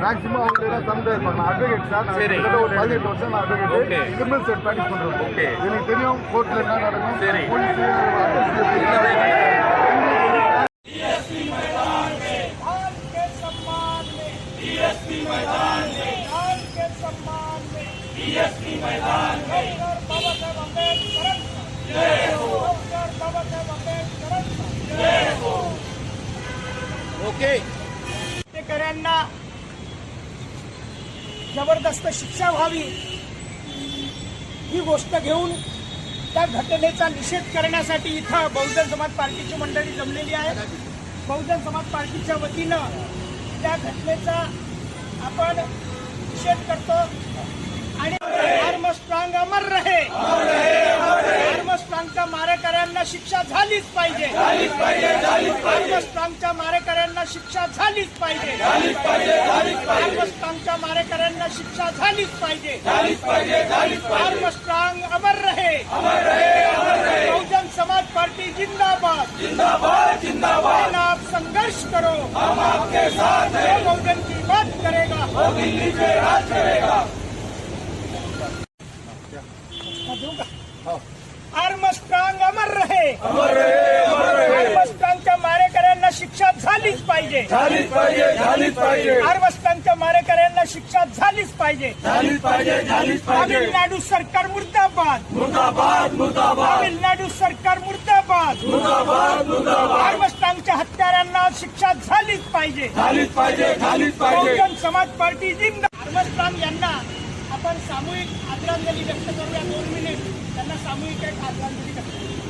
Maximum அவங்க என்ன சண்டை இருப்பாங்க. அட்வொகேட் சார், நான் சரி. கிட்டத்தட்ட ஒரு 17 வருஷம் நான் Okay. Advocate criminal side practice பண்றோம். Okay. எனக்கு தெரியும் கோர்ட்ல என்ன நடக்கும், சரி. Police okay. शेतकऱ्यांना जबरदस्त शिक्षा व्हावी ही गोष्ट घेऊन त्या घटनेचा निषेध करण्यासाठी इथं बहुजन समाज पार्टीची मंडळी जमलेली आहे. बहुजन समाज पार्टीच्या वतीनं त्या घटनेचा आपण निषेध करतो आणि आर्मस्ट्रॉंग अमर रहे. आर्मस्ट्रॉंगच्या मारेकऱ्यांना शिक्षा झालीच पाहिजे. आर्मस्ट्रॉंगच्या मारेकऱ्यांना शिक्षा झालीच पाहिजे. आर्मस्ट्रॉंगच्या मारेकऱ्यांना शिक्षा झालीच पाहिजे. आर्मस्ट्रॉंग अमर रहे. बहुजन समाज पार्टी जिंदाबाद. जिंदाबाद. आप संघर्ष करो, हम आपके साथ हैं. बहुजन की बात करेगा, वो दिल्ली पे राज करेगा. आर्मस्ट्रॉंग अमर रहे. आर्मस्ट्रॉंगच्या मारेकऱ्यांना शिक्षा झालीच पाहिजे. आर्मस्ट्रॉंगच्या मारेकऱ्यांना शिक्षा झालीच पाहिजे. तामिळनाडू सरकार मुर्दाबाद. तामिळनाडू सरकार मुर्दाबाद. आर्मस्ट्रॉंगच्या हत्यारांना शिक्षा झालीच पाहिजे. बहुजन समाज पार्टी जिंदाबाद. आर्मस्ट्रॉंग यांना आपण सामूहिक आदरांजली व्यक्त करूया. 2 मिनिट त्यांना सामूहिक एक आदरांजली व्यक्त करूया.